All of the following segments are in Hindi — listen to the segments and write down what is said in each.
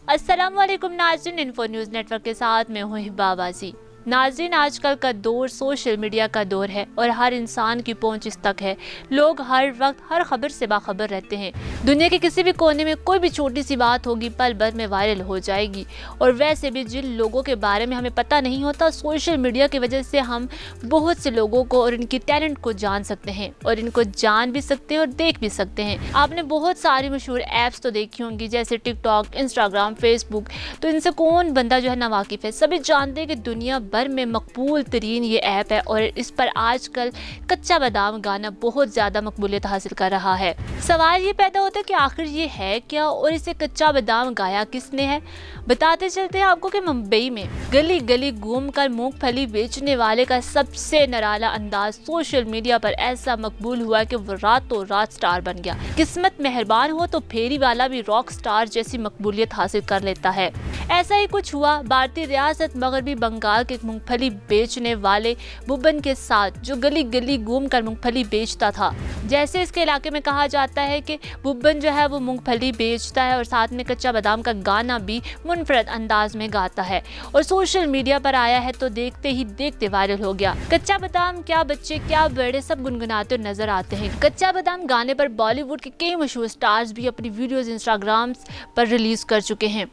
अस्सलाम वालेकुम नाज़रीन, इन्फो न्यूज़ नेटवर्क के साथ मैं हूँ हिबा बाजी। नाज़रीन, आजकल का दौर सोशल मीडिया का दौर है और हर इंसान की पहुंच इस तक है। लोग हर वक्त हर खबर से बाखबर रहते हैं। दुनिया के किसी भी कोने में कोई भी छोटी सी बात होगी पल भर में वायरल हो जाएगी। और वैसे भी जिन लोगों के बारे में हमें पता नहीं होता, सोशल मीडिया की वजह से हम बहुत से लोगों को और इनकी टैलेंट को जान सकते हैं और इनको जान भी सकते हैं और देख भी सकते हैं। आपने बहुत सारी मशहूर ऐप्स तो देखी होंगी, जैसे टिकटॉक, इंस्टाग्राम, फेसबुक। तो इनसे कौन बंदा जो है ना वाकिफ है। सभी जानते हैं कि दुनिया भर में मकबूल तरीन ये ऐप है और इस पर आजकल कच्चा बादाम गाना बहुत ज्यादा मकबूलियत हासिल कर रहा है। सवाल ये पैदा होता है कि आखिर ये है क्या और इसे कच्चा बादाम गाया किसने है। बताते चलते हैं आपको कि मुंबई में गली गली घूमकर मूंगफली बेचने वाले का सबसे निराला अंदाज सोशल मीडिया पर ऐसा मकबूल हुआ कि वो रातों रात स्टार बन गया। किस्मत मेहरबान हो तो फेरी वाला भी रॉक स्टार जैसी मकबूलियत हासिल कर लेता है। ऐसा ही कुछ हुआ भारतीय रियासत मगरबी बंगाल के मूंगफली बेचने वाले बुबन के साथ, जो गली गली घूमकर मूंगफली बेचता था। जैसे इसके इलाके में कहा जाता है कि बुबन जो है वो मूंगफली बेचता है और साथ में कच्चा बादाम का गाना भी मुनफरद अंदाज में गाता है और सोशल मीडिया पर आया है तो देखते ही देखते वायरल हो गया। कच्चा बादाम क्या बच्चे क्या बड़े सब गुनगुनाते नजर आते हैं। कच्चा बादाम गाने पर बॉलीवुड के कई मशहूर स्टार्स भी अपनी वीडियोस इंस्टाग्राम पर रिलीज कर चुके हैं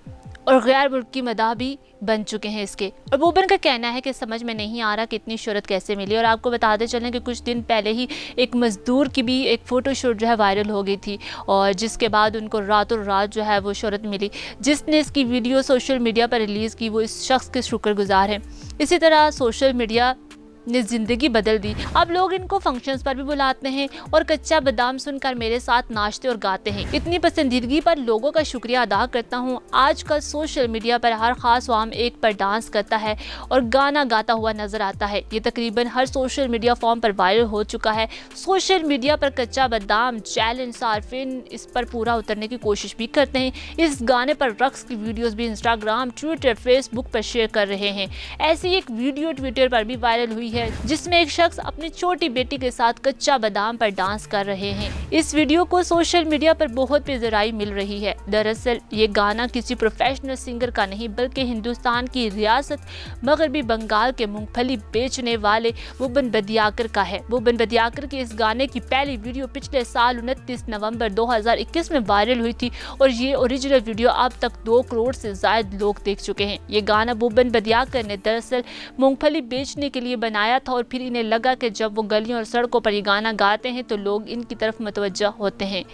और गैर मुल्की मदाह भी बन चुके हैं इसके। और बुबन का कहना है कि समझ में नहीं आ रहा कि इतनी शोहरत कैसे मिली। और आपको बताते चलें कि कुछ दिन पहले ही एक मजदूर की भी एक फोटोशूट जो है वायरल हो गई थी और जिसके बाद उनको रातों रात जो है वो शोहरत मिली। जिसने इसकी वीडियो सोशल मीडिया पर रिलीज़ की वो इस शख्स के शुक्रगुजार हैं। इसी तरह सोशल मीडिया ने जिंदगी बदल दी। अब लोग इनको फंक्शंस पर भी बुलाते हैं और कच्चा बादाम सुनकर मेरे साथ नाचते और गाते हैं। इतनी पसंदीदगी पर लोगों का शुक्रिया अदा करता हूँ। आजकल सोशल मीडिया पर हर खास वाम एक पर डांस करता है और गाना गाता हुआ नजर आता है। ये तकरीबन हर सोशल मीडिया फॉर्म पर वायरल हो चुका है। सोशल मीडिया पर कच्चा बादाम चैलेंज सार्फिन इस पर पूरा उतरने की कोशिश भी करते हैं। इस गाने पर रक्स की वीडियोस भी इंस्टाग्राम, ट्विटर, फेसबुक पर शेयर कर रहे हैं। ऐसी एक वीडियो ट्विटर पर भी वायरल हुई है जिसमें एक शख्स अपनी छोटी बेटी के साथ कच्चा बादाम पर डांस कर रहे हैं। इस वीडियो को सोशल मीडिया पर बहुत पेज़राई मिल रही है। दरअसल ये गाना किसी प्रोफेशनल सिंगर का नहीं बल्कि हिंदुस्तान की रियासत मगरबी बंगाल के मूंगफली बेचने वाले बुबन बदियाकर का है। बुबन बदियाकर के इस गाने की पहली वीडियो पिछले साल 29 नवंबर 2021 में वायरल हुई थी और ये ओरिजिनल वीडियो अब तक 2 करोड़ से ज्यादा लोग देख चुके हैं। ये गाना बुबन बदियाकर ने दरअसल मूंगफली बेचने के लिए बनाया था और फिर इन्हें लगा कि जब वो गलियों और सड़कों पर ये गाना गाते हैं तो लोग इनकी तरफ मुतवज्जा होते हैं।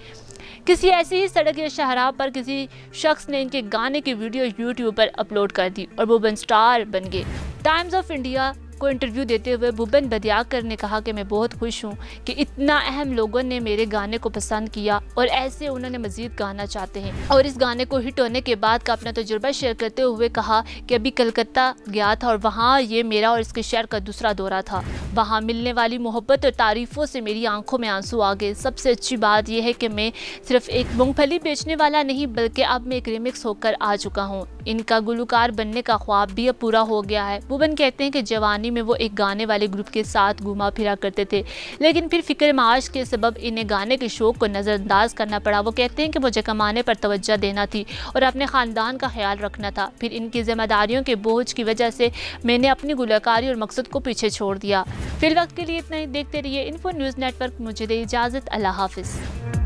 किसी ऐसी ही सड़क या शाहराह पर किसी शख्स ने इनके गाने की वीडियो यूट्यूब पर अपलोड कर दी और बुबन स्टार बन गए। टाइम्स ऑफ इंडिया को इंटरव्यू देते हुए बुबन बदियाकर ने कहा कि मैं बहुत खुश हूँ कि इतना अहम लोगों ने मेरे गाने को पसंद किया और ऐसे उन्होंने मजीद गाना चाहते हैं। और इस गाने को हिट होने के बाद का अपना तजुर्बा शेयर करते हुए कहा कि अभी कलकत्ता गया था और वहाँ ये मेरा और इसके शहर का दूसरा दौरा था। वहाँ मिलने वाली मोहब्बत और तारीफों से मेरी आंखों में आंसू आ गए। सबसे अच्छी बात यह है कि मैं सिर्फ एक मूंगफली बेचने वाला नहीं बल्कि अब मैं एक रिमिक्स होकर आ चुका हूँ। इनका गुलकार बनने का ख्वाब भी अब पूरा हो गया है। बुबन कहते हैं कि जवानी में वो एक गाने वाले ग्रुप के साथ घुमा फिरा करते थे, लेकिन फिर फिक्र माश के सबब इन्हें गाने के शौक को नज़रअंदाज करना पड़ा। वो कहते हैं कि मुझे कमाने पर तवज्जो देना थी और अपने ख़ानदान का ख्याल रखना था। फिर इनकी जिम्मेदारियों के बोझ की वजह से मैंने अपनी गुलकारी और मकसद को पीछे छोड़ दिया। फिर वक्त के लिए इतना ही। देखते रहिए इन्फो न्यूज़ नेटवर्क। मुझे दे इजाज़त। अल्लाह हाफिज़।